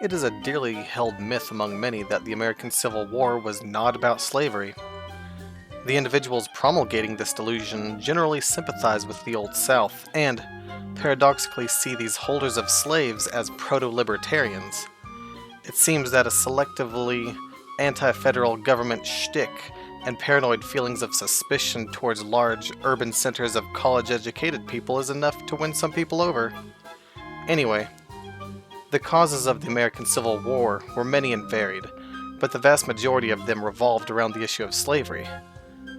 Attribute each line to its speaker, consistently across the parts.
Speaker 1: It is a dearly held myth among many that the American Civil War was not about slavery. The individuals promulgating this delusion generally sympathize with the Old South and, paradoxically, see these holders of slaves as proto-libertarians. It seems that a selectively anti-federal government shtick and paranoid feelings of suspicion towards large urban centers of college-educated people is enough to win some people over. Anyway, the causes of the American Civil War were many and varied, but the vast majority of them revolved around the issue of slavery.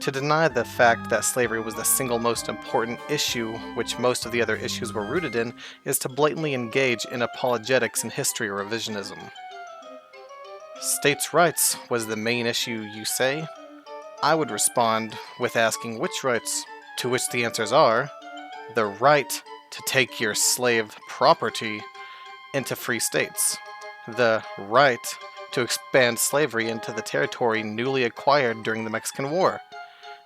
Speaker 1: To deny the fact that slavery was the single most important issue which most of the other issues were rooted in is to blatantly engage in apologetics and history revisionism. States' rights was the main issue, you say? I would respond with asking which rights, to which the answers are the right to take your slave property into free states, the right to expand slavery into the territory newly acquired during the Mexican War,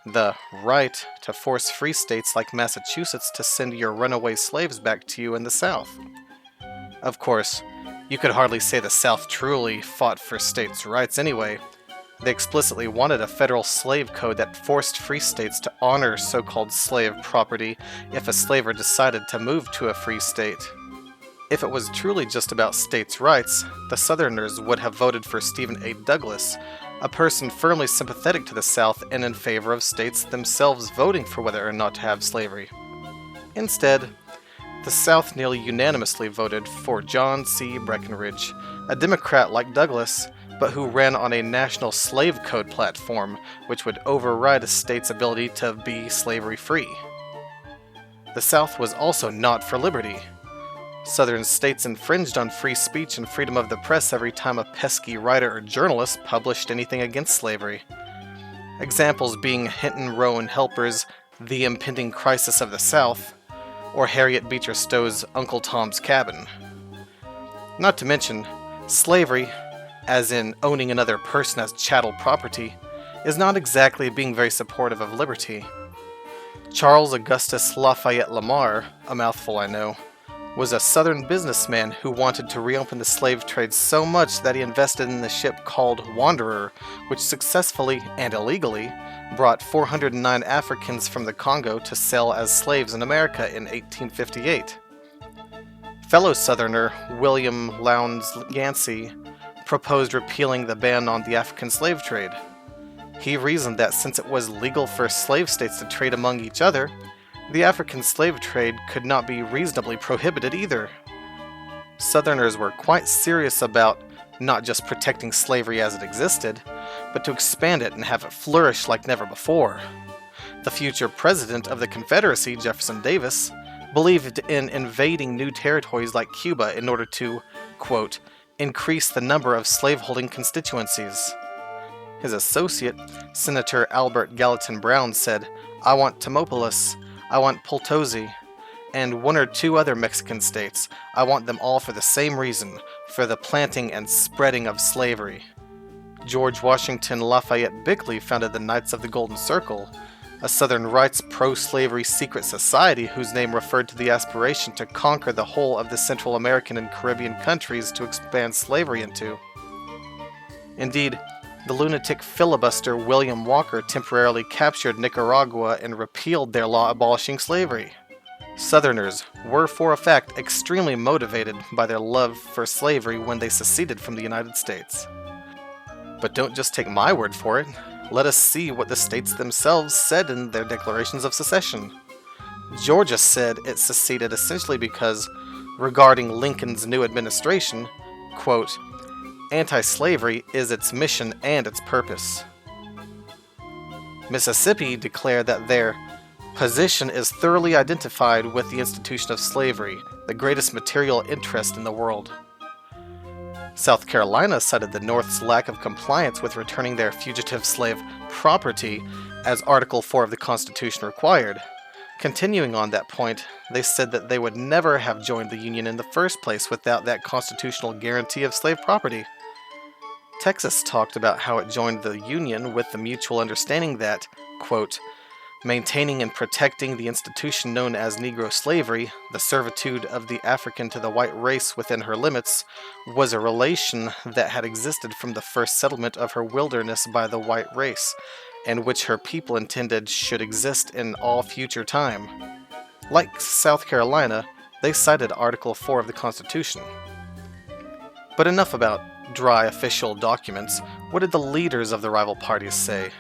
Speaker 1: the right to force free states like Massachusetts to send your runaway slaves back to you in the South. Of course, you could hardly say the South truly fought for states' rights anyway. They explicitly wanted a federal slave code that forced free states to honor so-called slave property if a slaver decided to move to a free state. If it was truly just about states' rights, the Southerners would have voted for Stephen A. Douglas, a person firmly sympathetic to the South and in favor of states themselves voting for whether or not to have slavery. Instead, the South nearly unanimously voted for John C. Breckinridge, a Democrat like Douglas, but who ran on a national slave code platform which would override a state's ability to be slavery-free. The South was also not for liberty. Southern states infringed on free speech and freedom of the press every time a pesky writer or journalist published anything against slavery. Examples being Hinton Rowe and Helper's The Impending Crisis of the South, or Harriet Beecher Stowe's Uncle Tom's Cabin. Not to mention, slavery, as in owning another person as chattel property, is not exactly being very supportive of liberty. Charles Augustus Lafayette Lamar, a mouthful I know, was a Southern businessman who wanted to reopen the slave trade so much that he invested in the ship called Wanderer, which successfully and illegally brought 409 Africans from the Congo to sell as slaves in America in 1858. Fellow Southerner William Lowndes Yancey proposed repealing the ban on the African slave trade. He reasoned that since it was legal for slave states to trade among each other, the African slave trade could not be reasonably prohibited either. Southerners were quite serious about not just protecting slavery as it existed, but to expand it and have it flourish like never before. The future president of the Confederacy, Jefferson Davis, believed in invading new territories like Cuba in order to, quote, increase the number of slaveholding constituencies. His associate, Senator Albert Gallatin Brown, said, "I want Tamopolis, I want Potosi, and one or two other Mexican states. I want them all for the same reason, for the planting and spreading of slavery." George Washington Lafayette Bickley founded the Knights of the Golden Circle, a Southern rights pro-slavery secret society whose name referred to the aspiration to conquer the whole of the Central American and Caribbean countries to expand slavery into. Indeed, the lunatic filibuster William Walker temporarily captured Nicaragua and repealed their law abolishing slavery. Southerners were, for a fact, extremely motivated by their love for slavery when they seceded from the United States. But don't just take my word for it. Let us see what the states themselves said in their declarations of secession. Georgia said it seceded essentially because, regarding Lincoln's new administration, quote, anti-slavery is its mission and its purpose. Mississippi declared that their position is thoroughly identified with the institution of slavery, the greatest material interest in the world. South Carolina cited the North's lack of compliance with returning their fugitive slave property as Article 4 of the Constitution required. Continuing on that point, they said that they would never have joined the Union in the first place without that constitutional guarantee of slave property. Texas talked about how it joined the Union with the mutual understanding that, quote, Maintaining and protecting the institution known as Negro slavery, the servitude of the African to the white race within her limits, was a relation that had existed from the first settlement of her wilderness by the white race, and which her people intended should exist in all future time. Like South Carolina, they cited Article 4 of the Constitution. But enough about dry official documents. What did the leaders of the rival parties say?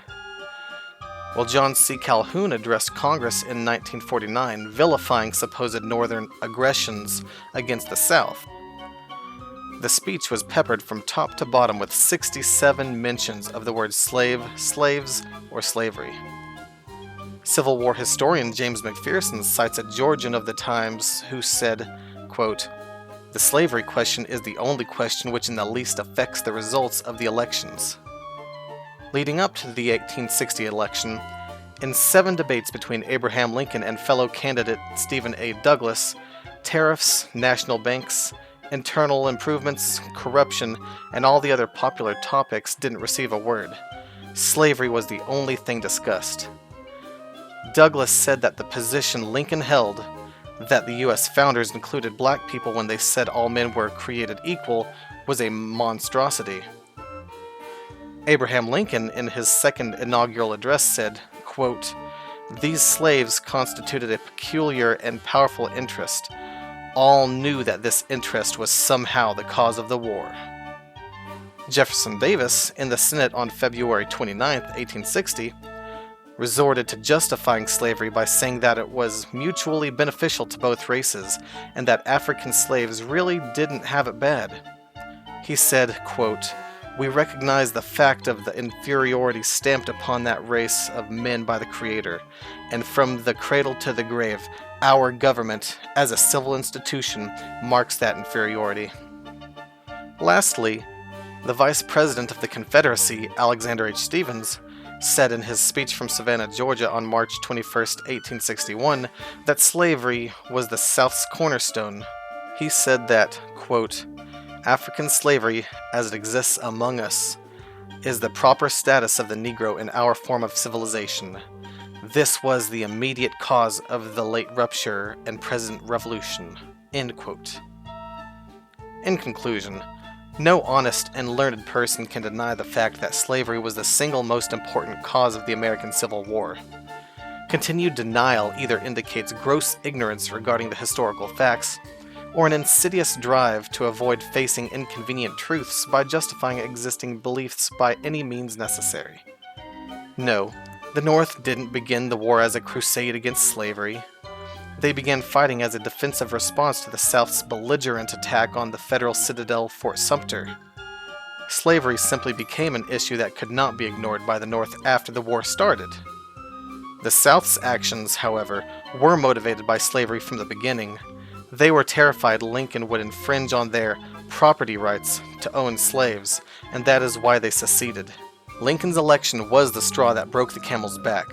Speaker 1: Well, John C. Calhoun addressed Congress in 1949, vilifying supposed Northern aggressions against the South. The speech was peppered from top to bottom with 67 mentions of the words slave, slaves, or slavery. Civil War historian James McPherson cites a Georgian of the times who said, quote, "The slavery question is the only question which in the least affects the results of the elections." Leading up to the 1860 election, in 7 debates between Abraham Lincoln and fellow candidate Stephen A. Douglas, tariffs, national banks, internal improvements, corruption, and all the other popular topics didn't receive a word. Slavery was the only thing discussed. Douglas said that the position Lincoln held, that the U.S. founders included black people when they said all men were created equal, was a monstrosity. Abraham Lincoln, in his second inaugural address, said, quote, "These slaves constituted a peculiar and powerful interest. All knew that this interest was somehow the cause of the war." Jefferson Davis, in the Senate on February 29, 1860, resorted to justifying slavery by saying that it was mutually beneficial to both races and that African slaves really didn't have it bad. He said, quote, "We recognize the fact of the inferiority stamped upon that race of men by the Creator, and from the cradle to the grave, our government, as a civil institution, marks that inferiority." Lastly, the Vice President of the Confederacy, Alexander H. Stephens, said in his speech from Savannah, Georgia on March 21, 1861, that slavery was the South's cornerstone. He said that, quote, "African slavery, as it exists among us, is the proper status of the Negro in our form of civilization. This was the immediate cause of the late rupture and present revolution." End quote. In conclusion, no honest and learned person can deny the fact that slavery was the single most important cause of the American Civil War. Continued denial either indicates gross ignorance regarding the historical facts, or an insidious drive to avoid facing inconvenient truths by justifying existing beliefs by any means necessary. No, the North didn't begin the war as a crusade against slavery. They began fighting as a defensive response to the South's belligerent attack on the federal citadel Fort Sumter. Slavery simply became an issue that could not be ignored by the North after the war started. The South's actions, however, were motivated by slavery from the beginning. They were terrified Lincoln would infringe on their property rights to own slaves, and that is why they seceded. Lincoln's election was the straw that broke the camel's back,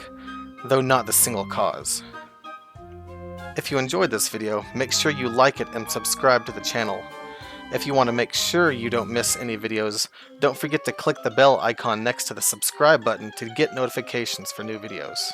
Speaker 1: though not the single cause. If you enjoyed this video, make sure you like it and subscribe to the channel. If you want to make sure you don't miss any videos, don't forget to click the bell icon next to the subscribe button to get notifications for new videos.